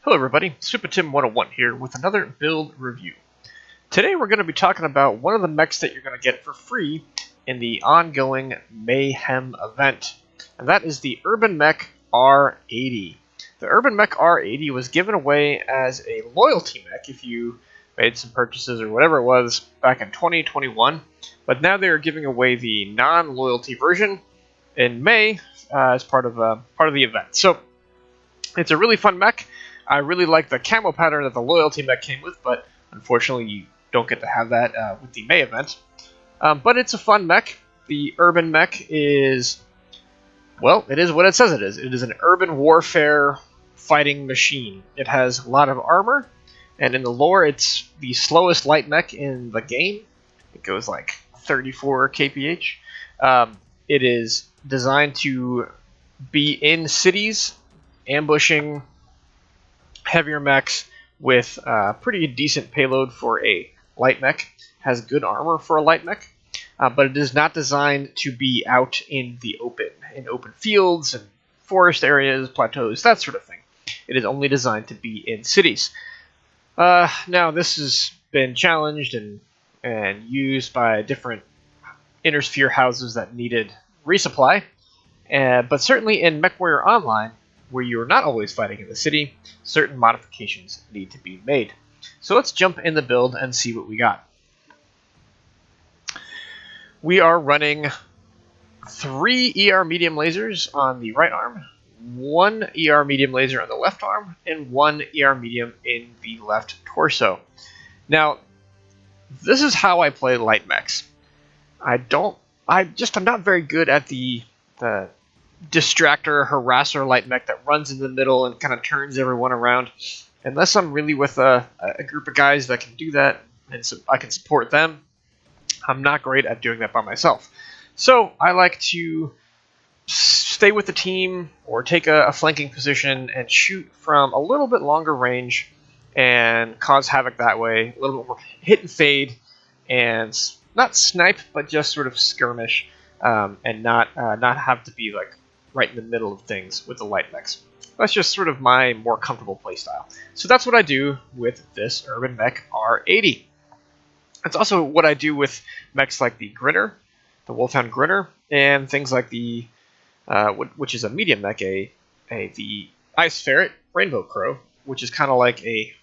Hello everybody, SuperTim101 here with another build review. Today we're going to be talking about one of the mechs that you're going to get for free in the ongoing Mayhem event, and that is the Urbanmech R80. The Urbanmech R80 was given away as a loyalty mech if you made some purchases or whatever it was back in 2021, but now they are giving away the non-loyalty version in May as part of the event. So it's a really fun mech. I really like the camo pattern that the loyalty mech came with, but unfortunately you don't get to have that with the May event. But it's a fun mech. The Urbanmech is, well, it is what it says it is. It is an urban warfare fighting machine. It has a lot of armor, and in the lore it's the slowest light mech in the game. It goes like 34 kph. It is designed to be in cities, ambushing heavier mechs with pretty decent payload for a light mech. Has good armor for a light mech, but it is not designed to be out in the open, in open fields and forest areas, plateaus, that sort of thing. It is only designed to be in cities. Now this has been challenged and used by different inner sphere houses that needed resupply, but certainly in Mechwarrior Online, where you are not always fighting in the city, certain modifications need to be made. So let's jump in the build and see what we got. We are running 3 ER medium lasers on the right arm, 1 ER medium laser on the left arm, and 1 ER medium in the left torso. Now, this is how I play light mechs. I'm not very good at the distractor, harasser light mech that runs in the middle and kind of turns everyone around. Unless I'm really with a group of guys that can do that and so I can support them, I'm not great at doing that by myself. So I like to stay with the team or take a flanking position and shoot from a little bit longer range and cause havoc that way, a little bit more hit and fade, and not snipe, but just sort of skirmish, and not have to be like right in the middle of things with the light mechs. That's just sort of my more comfortable playstyle. So that's what I do with this Urbanmech R80. It's also what I do with mechs like the Grinner, the Wolfhound Grinner, and things like the, which is a medium mech, the Ice Ferret Rainbow Crow, which is kind of like a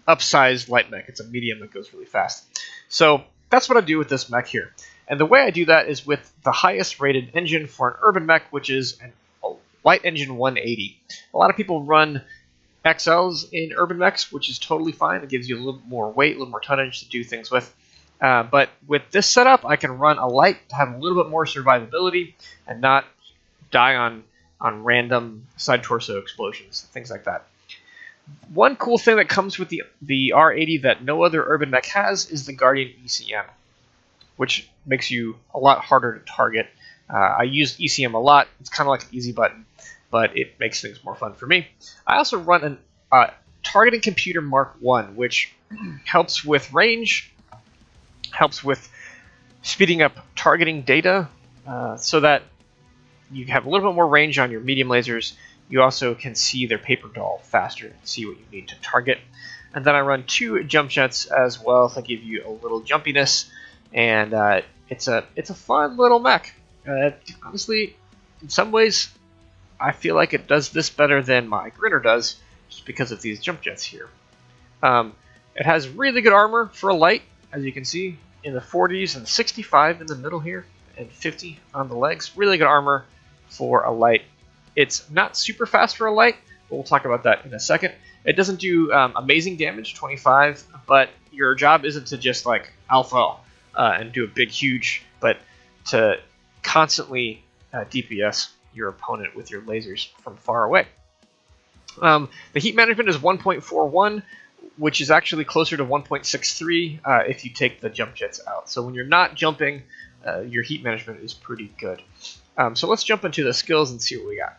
upsized light mech. It's a medium that goes really fast. So that's what I do with this mech here. And the way I do that is with the highest rated engine for an Urbanmech, which is a Light Engine 180. A lot of people run XLs in Urbanmechs, which is totally fine. It gives you a little more weight, a little more tonnage to do things with. But with this setup, I can run a light to have a little bit more survivability and not die on random side torso explosions, things like that. One cool thing that comes with the R80 that no other Urbanmech has is the Guardian ECM, which makes you a lot harder to target. I use ECM a lot. It's kind of like an easy button, but it makes things more fun for me. I also run a targeting computer Mark I, which helps with range, helps with speeding up targeting data, so that you have a little bit more range on your medium lasers. You also can see their paper doll faster and see what you need to target. And then I run 2 jump jets as well to give you a little jumpiness. And it's a fun little mech. Honestly, in some ways, I feel like it does this better than my Grinner does, just because of these jump jets here. It has really good armor for a light, as you can see, in the 40s and 65 in the middle here, and 50 on the legs. Really good armor for a light. It's not super fast for a light, but we'll talk about that in a second. It doesn't do amazing damage, 25, but your job isn't to just like alpha and do a big, huge, but to constantly DPS your opponent with your lasers from far away. The heat management is 1.41, which is actually closer to 1.63 if you take the jump jets out. So when you're not jumping, your heat management is pretty good. So let's jump into the skills and see what we got.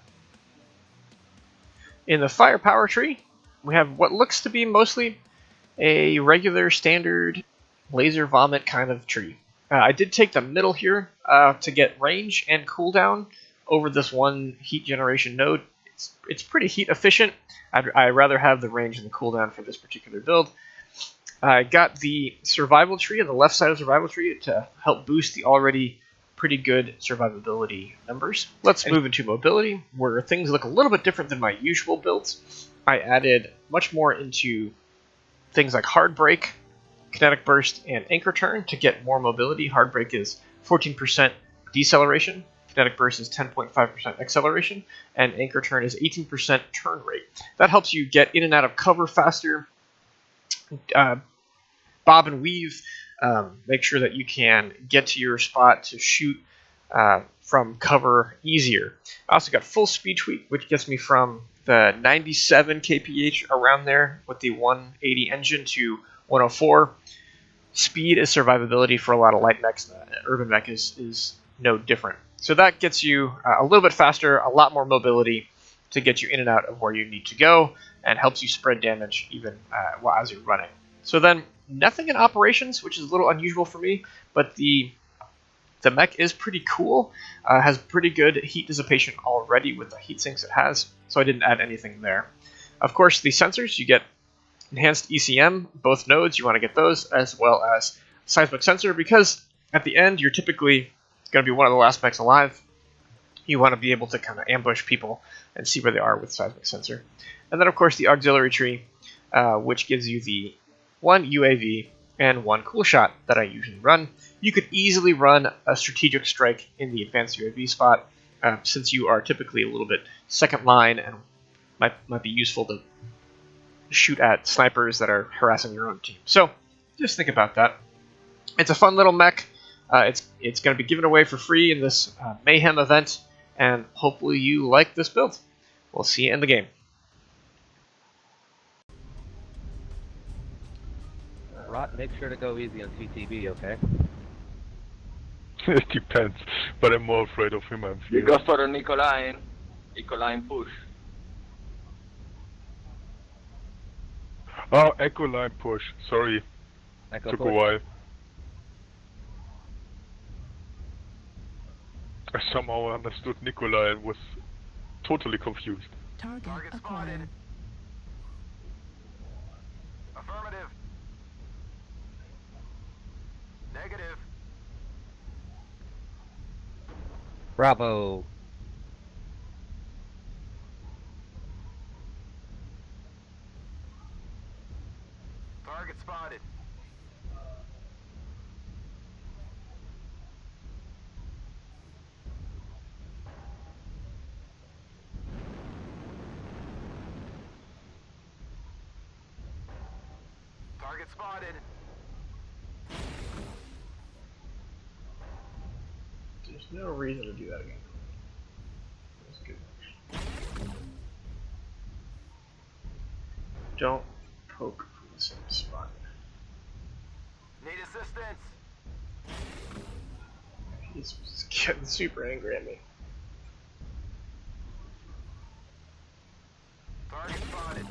In the firepower tree, we have what looks to be mostly a regular standard laser vomit kind of tree. I did take the middle here to get range and cooldown over this one heat generation node. it's pretty heat efficient. I'd rather have the range and the cooldown for this particular build. I got the survival tree on the left side of the survival tree to help boost the already pretty good survivability numbers. Let's move into mobility, where things look a little bit different than my usual builds. I added much more into things like hard brake, kinetic burst, and anchor turn to get more mobility. Hard brake is 14% deceleration, kinetic burst is 10.5% acceleration, and anchor turn is 18% turn rate. That helps you get in and out of cover faster, bob and weave, make sure that you can get to your spot to shoot from cover easier. I also got full speed tweak, which gets me from the 97 kph around there with the 180 engine to 104. Speed is survivability for a lot of light mechs. Urbanmech is no different. So that gets you a little bit faster, a lot more mobility to get you in and out of where you need to go, and helps you spread damage even as you're running. So then, nothing in operations, which is a little unusual for me, but the mech is pretty cool. Has pretty good heat dissipation already with the heat sinks it has, so I didn't add anything there. Of course, the sensors, you get enhanced ECM, both nodes, you want to get those, as well as seismic sensor, because at the end, you're typically going to be one of the last mechs alive. You want to be able to kind of ambush people and see where they are with seismic sensor. And then, of course, the auxiliary tree, which gives you the 1 UAV and 1 cool shot that I usually run. You could easily run a strategic strike in the advanced UAV spot, since you are typically a little bit second line and might be useful to shoot at snipers that are harassing your own team. So just think about that. It's a fun little mech. It's going to be given away for free in this Mayhem event, and hopefully you like this build. We'll see you in the game. Rot, make sure to go easy on CTB, okay? It depends, but I'm more afraid of him. You go for an Ecoline push. Oh, Echo line push. Sorry, Echo took push. a while. I somehow understood Nikolai and was totally confused. Target acquired. Affirmative. Negative. Bravo. Target spotted. Target spotted. There's no reason to do that again. That's good. Don't poke from the same spot. Need assistance. He's just getting super angry at me. Target spotted.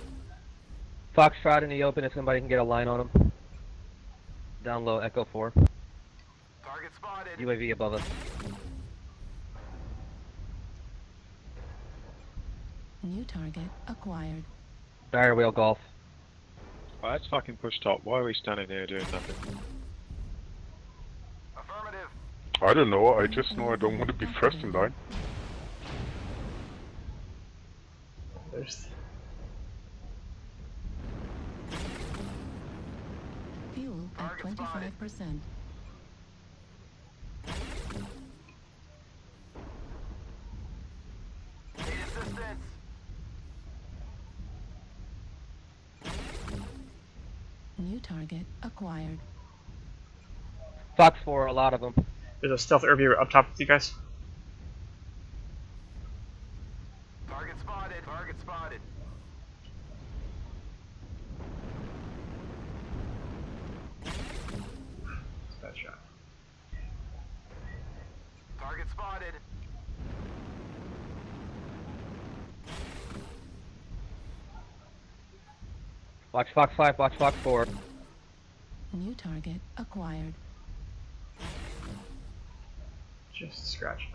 Foxtrot in the open if somebody can get a line on him. Down low, Echo 4. Target spotted. UAV above us. New target acquired. Barrier wheel golf. Oh, that's fucking pushed up. Why are we standing here doing nothing? Affirmative. I don't know, I just know I don't want to be first in line. There's Fuel at Target spotted. 25%. Need assistance. New target acquired. Fox 4, a lot of them. a stealth Urbier up top with you guys. Target spotted. Target spotted. Bad shot. Target spotted. Watch Fox 5, watch Fox 4. New target acquired. Just scratching.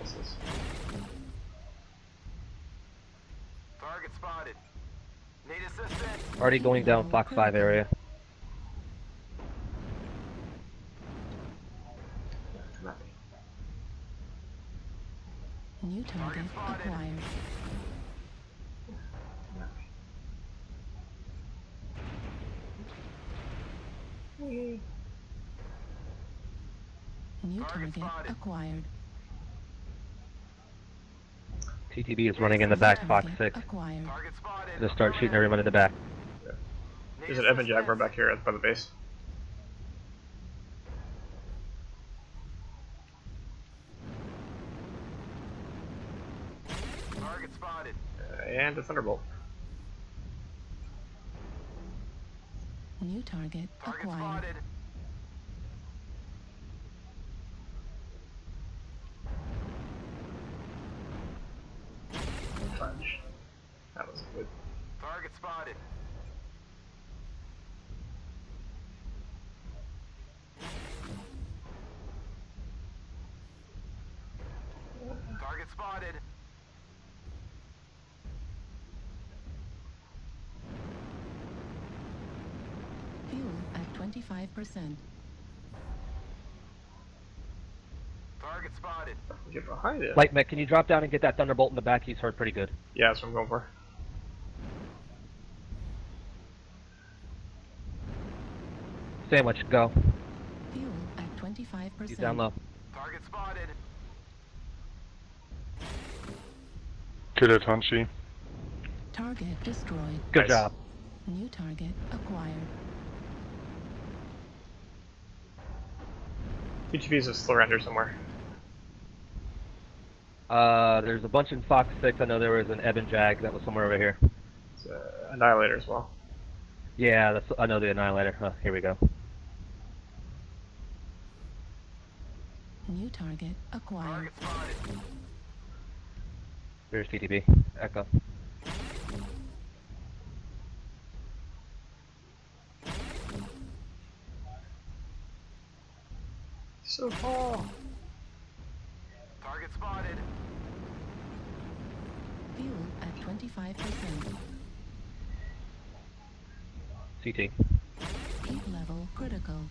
places. Target spotted. Need assistance. Already going down Fox 5 area. Come at me. New target spotted. acquired. Come at me. New Target target spotted. acquired. TTB is running in the back Fox 6. Acquired. Target spotted. Just start shooting everyone in the back. Need There's an Evan assistance. Jaguar back here by the base. Target spotted. And a Thunderbolt. New target Target acquired. spotted. Fudge. That was good. Target spotted. Target spotted. Fuel at 25%. Target spotted. Get behind it. Light Mech, can you drop down and get that Thunderbolt in the back? He's hurt pretty good. Yeah, that's what I'm going for. Sandwich, go. Fuel at 25%. He's down low. Target spotted. Kill it, Hunchy. Target destroyed. Good Nice. job. New target acquired. TTP's a slow render somewhere. There's a bunch in Fox 6. I know there was an Eben Jag that was somewhere over here. It's Annihilator as well. Yeah, that's, I know the Annihilator. Here we go. New target acquired. Target spotted. Here's TTB. Echo. So tall. Target spotted. Fuel at 25%. CT. Heat level critical.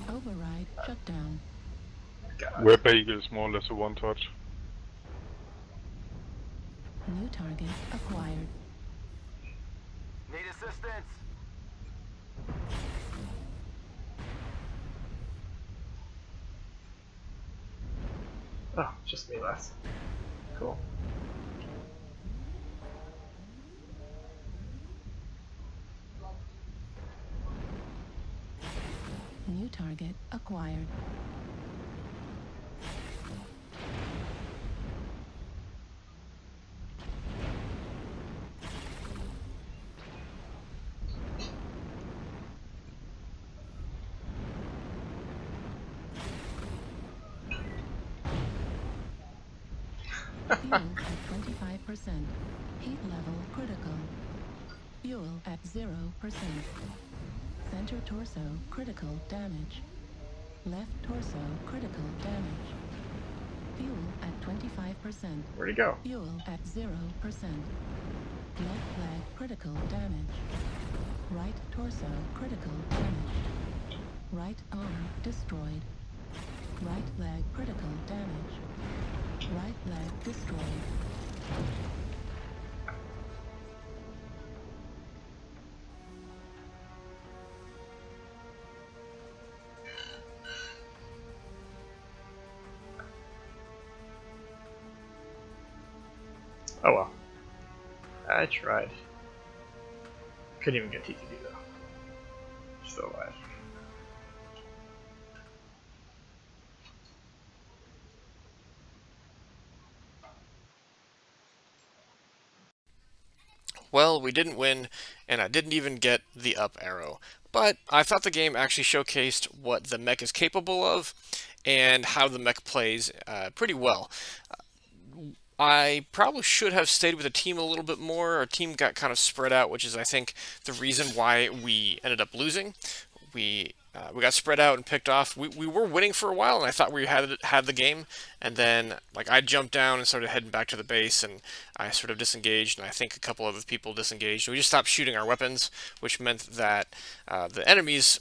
Override shutdown. God. Where Bagel is more or less a one-touch. New target acquired. Need assistance. Oh, just me left. Cool. New target acquired. Fuel at 25%. Heat level critical. Fuel at 0%. Center torso critical damage. Left torso critical damage. Fuel at 25%. Where'd he go? Fuel at 0%. Left leg critical damage. Right torso critical damage. Right arm destroyed. Right leg critical damage. Right leg destroyed. Oh well. I tried. Couldn't even get TTD though. Still alive. Well, we didn't win, and I didn't even get the up arrow. But I thought the game actually showcased what the mech is capable of, and how the mech plays pretty well. I probably should have stayed with the team a little bit more. Our team got kind of spread out, which is, I think, the reason why we ended up losing. We we got spread out and picked off. We were winning for a while, and I thought we had the game. And then, like, I jumped down and started heading back to the base, and I sort of disengaged, and I think a couple of people disengaged. We just stopped shooting our weapons, which meant that the enemies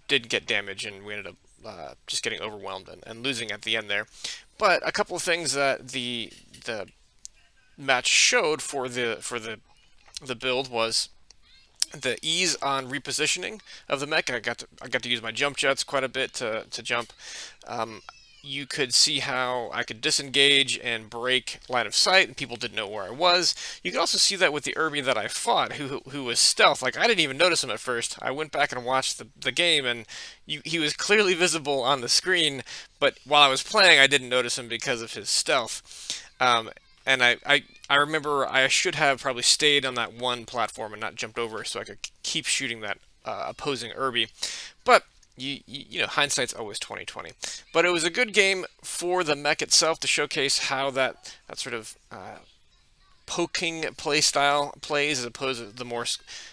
did get damage, and we ended up just getting overwhelmed and losing at the end there. But a couple of things that the match showed for the build was the ease on repositioning of the mech. I got to use my jump jets quite a bit to jump. You could see how I could disengage and break line of sight, and people didn't know where I was. You could also see that with the Urby that I fought, who was stealth. Like, I didn't even notice him at first. I went back and watched the game, and he was clearly visible on the screen, but while I was playing, I didn't notice him because of his stealth. And I remember I should have probably stayed on that one platform and not jumped over so I could keep shooting that opposing Urby. But you know, hindsight's always 20/20. But it was a good game for the mech itself to showcase how that sort of poking playstyle plays, as opposed to the more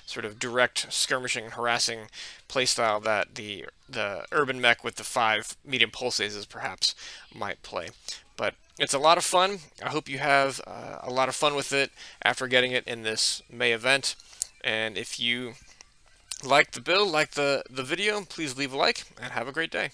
sort of direct skirmishing and harassing playstyle that the Urbanmech with the 5 medium pulse phases perhaps might play. But it's a lot of fun. I hope you have a lot of fun with it after getting it in this May event. And if you like the build, like the video, please leave a like, and have a great day.